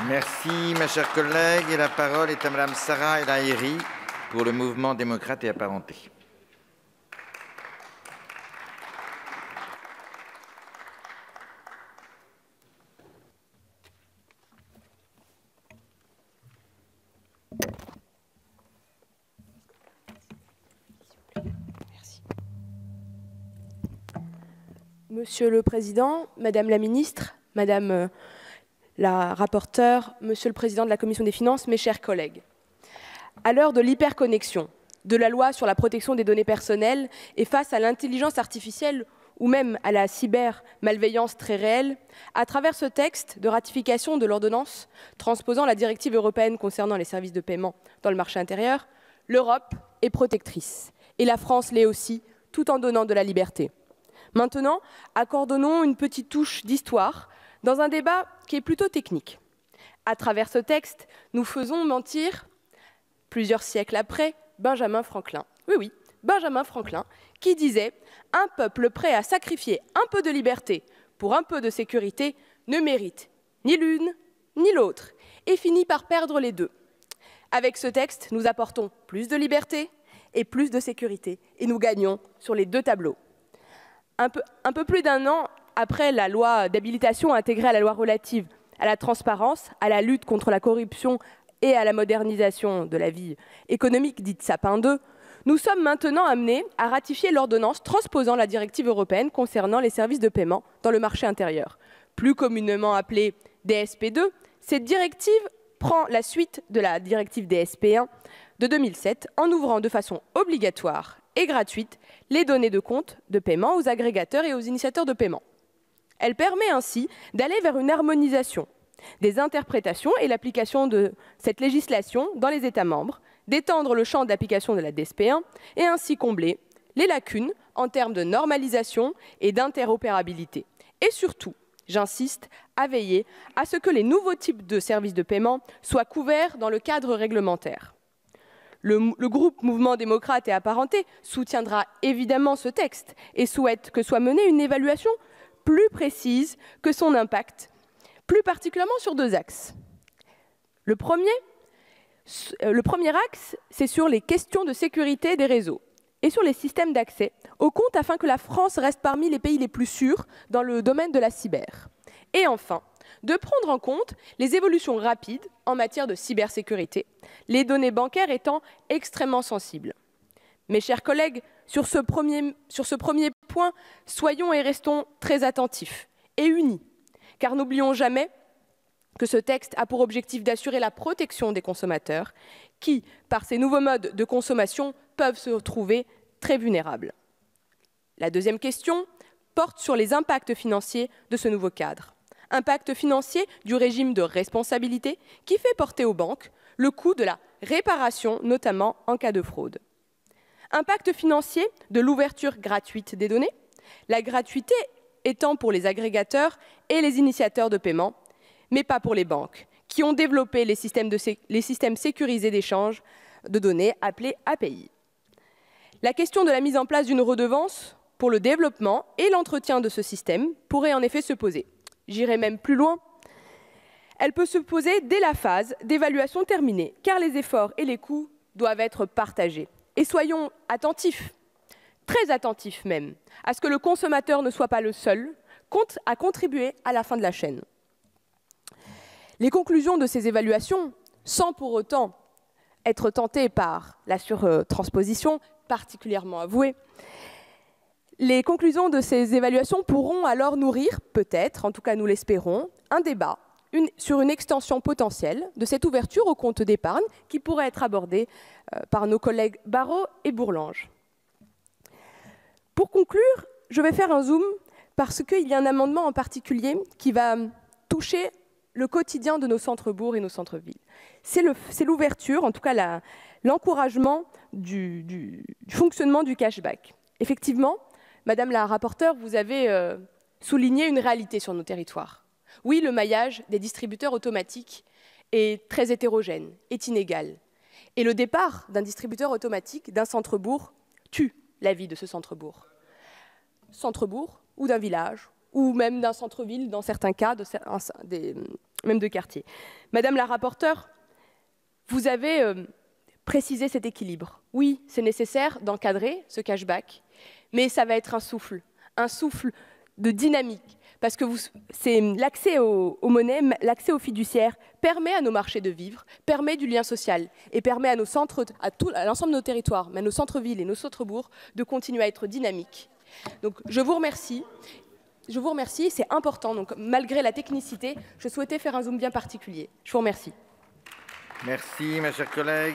Merci, ma chère collègue. Et la parole est à Madame Sarah El Haïry pour le mouvement démocrate et apparenté. Monsieur le Président, Madame la Ministre, Madame la rapporteure, Monsieur le Président de la Commission des Finances, mes chers collègues. À l'heure de l'hyperconnexion, de la loi sur la protection des données personnelles et face à l'intelligence artificielle ou même à la cybermalveillance très réelle, à travers ce texte de ratification de l'ordonnance transposant la directive européenne concernant les services de paiement dans le marché intérieur, l'Europe est protectrice et la France l'est aussi, tout en donnant de la liberté. Maintenant, accordons une petite touche d'histoire dans un débat qui est plutôt technique. À travers ce texte, nous faisons mentir, plusieurs siècles après, Benjamin Franklin. Oui, oui, Benjamin Franklin, qui disait « Un peuple prêt à sacrifier un peu de liberté pour un peu de sécurité ne mérite ni l'une ni l'autre et finit par perdre les deux. » Avec ce texte, nous apportons plus de liberté et plus de sécurité et nous gagnons sur les deux tableaux. Un peu plus d'un an après la loi d'habilitation intégrée à la loi relative à la transparence, à la lutte contre la corruption et à la modernisation de la vie économique dite Sapin 2, nous sommes maintenant amenés à ratifier l'ordonnance transposant la directive européenne concernant les services de paiement dans le marché intérieur. Plus communément appelée DSP2, cette directive prend la suite de la directive DSP1 de 2007 en ouvrant de façon obligatoire et gratuite les données de compte de paiement aux agrégateurs et aux initiateurs de paiement. Elle permet ainsi d'aller vers une harmonisation des interprétations et l'application de cette législation dans les États membres, d'étendre le champ d'application de la DSP1 et ainsi combler les lacunes en termes de normalisation et d'interopérabilité. Et surtout, j'insiste, à veiller à ce que les nouveaux types de services de paiement soient couverts dans le cadre réglementaire. Le groupe Mouvement démocrate et apparenté soutiendra évidemment ce texte et souhaite que soit menée une évaluation plus précise que son impact, plus particulièrement sur deux axes. Le premier axe, c'est sur les questions de sécurité des réseaux et sur les systèmes d'accès aux comptes afin que la France reste parmi les pays les plus sûrs dans le domaine de la cyber. Et enfin, de prendre en compte les évolutions rapides en matière de cybersécurité, les données bancaires étant extrêmement sensibles. Mes chers collègues, sur ce premier point, soyons et restons très attentifs et unis, car n'oublions jamais que ce texte a pour objectif d'assurer la protection des consommateurs qui, par ces nouveaux modes de consommation, peuvent se retrouver très vulnérables. La deuxième question porte sur les impacts financiers de ce nouveau cadre. Impact financier du régime de responsabilité qui fait porter aux banques le coût de la réparation, notamment en cas de fraude. Impact financier de l'ouverture gratuite des données, la gratuité étant pour les agrégateurs et les initiateurs de paiement, mais pas pour les banques, qui ont développé les systèmes sécurisés d'échange de données appelés API. La question de la mise en place d'une redevance pour le développement et l'entretien de ce système pourrait en effet se poser. J'irai même plus loin. Elle peut se poser dès la phase d'évaluation terminée, car les efforts et les coûts doivent être partagés. Et soyons attentifs, très attentifs même, à ce que le consommateur ne soit pas le seul à contribuer à la fin de la chaîne. Les conclusions de ces évaluations, sans pour autant être tentées par la surtransposition, particulièrement avouée, les conclusions de ces évaluations pourront alors nourrir, peut-être, en tout cas nous l'espérons, un débat sur une extension potentielle de cette ouverture au compte d'épargne qui pourrait être abordée par nos collègues Barrot et Bourlanges. Pour conclure, je vais faire un zoom parce qu'il y a un amendement en particulier qui va toucher le quotidien de nos centres-bourgs et nos centres-villes. C'est l'ouverture, en tout cas l'encouragement du fonctionnement du cashback. Effectivement, Madame la rapporteure, vous avez souligné une réalité sur nos territoires. Oui, le maillage des distributeurs automatiques est très hétérogène, est inégal. Et le départ d'un distributeur automatique d'un centre-bourg tue la vie de ce centre-bourg. Centre-bourg ou d'un village, ou même d'un centre-ville, dans certains cas, même de quartier. Madame la rapporteure, vous avez précisé cet équilibre. Oui, c'est nécessaire d'encadrer ce cashback, mais ça va être un souffle de dynamique, parce que c'est l'accès aux monnaies, l'accès aux fiduciaires permet à nos marchés de vivre, permet du lien social et permet à nos centres, à l'ensemble de nos territoires, mais à nos centres-villes et nos centres-bourgs, de continuer à être dynamiques. Donc je vous remercie, c'est important. Donc malgré la technicité, je souhaitais faire un zoom bien particulier. Je vous remercie. Merci, ma chère collègue.